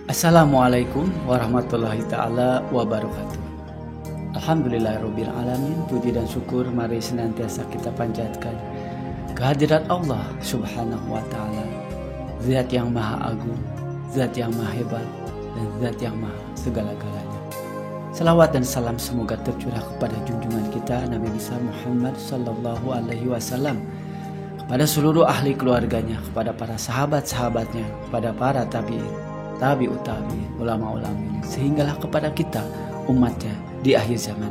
Assalamualaikum warahmatullahi ta'ala wabarakatuh. Alhamdulillahirabbil alamin. Puji dan syukur mari senantiasa kita panjatkan kehadirat Allah subhanahu wa ta'ala, Zat yang maha agung, Zat yang maha hebat, dan Zat yang maha segala-galanya. Salawat dan salam semoga tercurah kepada junjungan kita Nabi besar Muhammad sallallahu alaihi wasallam, kepada seluruh ahli keluarganya, kepada para sahabat-sahabatnya, kepada para tabi'ut tabi'in, ulama-ulama, sehinggalah kepada kita umatnya di akhir zaman.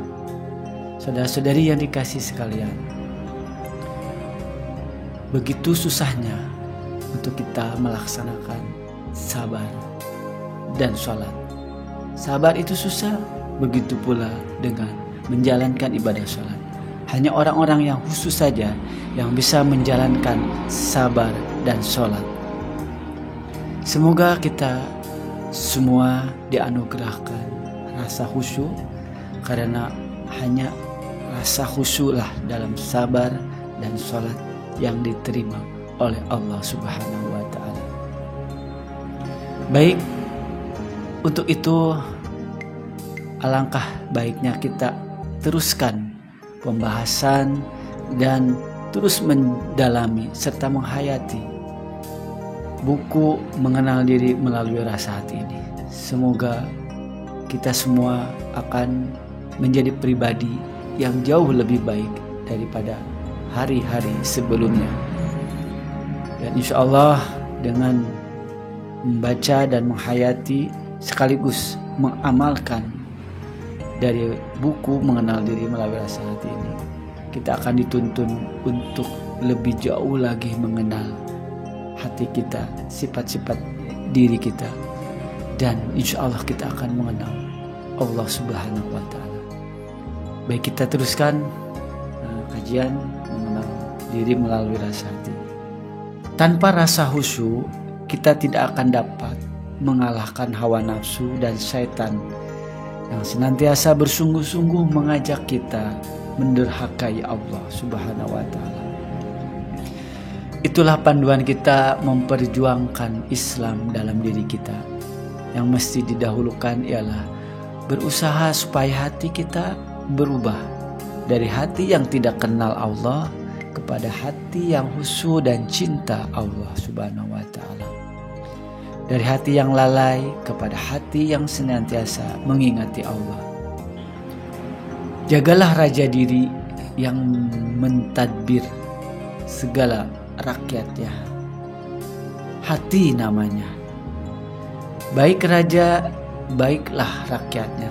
Saudara-saudari yang dikasihi sekalian, begitu susahnya untuk kita melaksanakan sabar dan sholat. Sabar itu susah, begitu pula dengan menjalankan ibadah sholat. Hanya orang-orang yang khusus saja yang bisa menjalankan sabar dan sholat. Semoga kita semua dianugerahkan rasa khusyuk, karena hanya rasa khusyuklah dalam sabar dan sholat yang diterima oleh Allah subhanahu wa ta'ala. Baik, untuk itu alangkah baiknya kita teruskan pembahasan dan terus mendalami serta menghayati buku Mengenal Diri Melalui Rasa Hati ini. Semoga kita semua akan menjadi pribadi yang jauh lebih baik daripada hari-hari sebelumnya. Dan insya Allah dengan membaca dan menghayati sekaligus mengamalkan dari buku Mengenal Diri Melalui Rasa Hati ini, kita akan dituntun untuk lebih jauh lagi mengenal hati kita, sifat-sifat diri kita, dan insya Allah kita akan mengenal Allah subhanahu wa ta'ala. Baik, kita teruskan kajian mengenal diri melalui rasa hati. Tanpa rasa khusyuk, kita tidak akan dapat mengalahkan hawa nafsu dan syaitan yang senantiasa bersungguh-sungguh mengajak kita menderhakai Allah subhanahu wa ta'ala. Itulah panduan kita memperjuangkan Islam dalam diri kita. Yang mesti didahulukan ialah berusaha supaya hati kita berubah dari hati yang tidak kenal Allah kepada hati yang khusyuk dan cinta Allah subhanahu wa ta'ala. Dari hati yang lalai kepada hati yang senantiasa mengingati Allah. Jagalah raja diri yang mentadbir segala rakyatnya. Hati namanya. Baik raja, baiklah rakyatnya.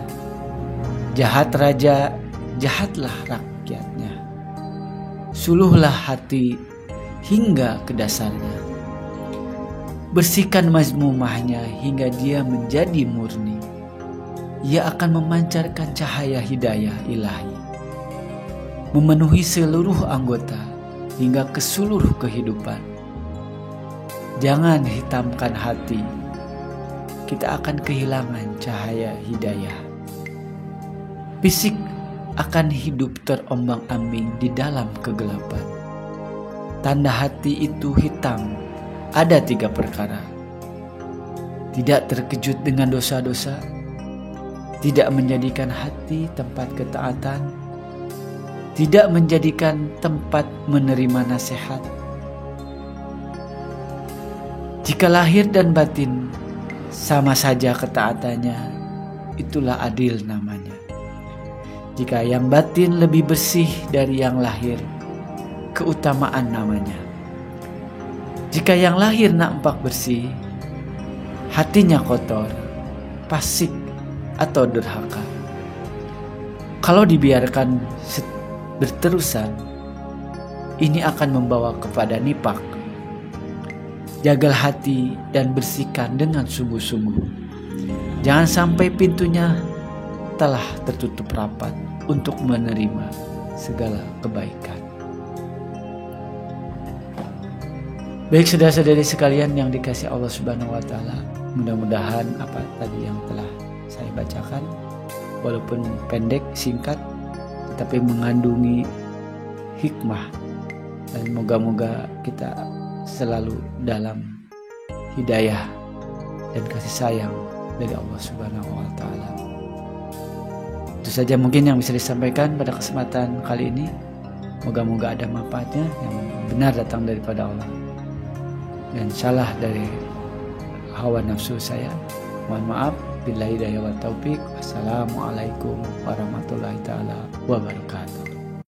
Jahat raja, jahatlah rakyatnya. Suluhlah hati hingga ke dasarnya. Bersihkan mazmumahnya hingga dia menjadi murni. Ia akan memancarkan cahaya hidayah ilahi, memenuhi seluruh anggota hingga ke seluruh kehidupan. Jangan hitamkan hati, kita akan kehilangan cahaya hidayah. Fisik akan hidup terombang-ambing di dalam kegelapan. Tanda hati itu hitam ada 3 perkara: tidak terkejut dengan dosa-dosa, tidak menjadikan hati tempat ketaatan, tidak menjadikan tempat menerima nasihat. Jika lahir dan batin sama saja ketaatannya, itulah adil namanya. Jika yang batin lebih bersih dari yang lahir, keutamaan namanya. Jika yang lahir nampak bersih, hatinya kotor, fasik atau durhaka. Kalau dibiarkan berterusan, ini akan membawa kepada nifak. Jagalah hati dan bersihkan dengan sungguh-sungguh. Jangan sampai pintunya telah tertutup rapat untuk menerima segala kebaikan. Baik saudara-saudari sekalian yang dikasihi Allah subhanahu wa ta'ala, mudah-mudahan apa tadi yang telah saya bacakan, walaupun pendek, singkat, tapi mengandungi hikmah, dan moga-moga kita selalu dalam hidayah dan kasih sayang dari Allah Subhanahu wa taala. Itu saja mungkin yang bisa disampaikan pada kesempatan kali ini. Moga-moga ada manfaatnya, yang benar datang daripada Allah dan salah dari hawa nafsu saya. Mohon maaf. Billahi hidayah wa taufik. Wassalamualaikum warahmatullahi taala wabarakatuh.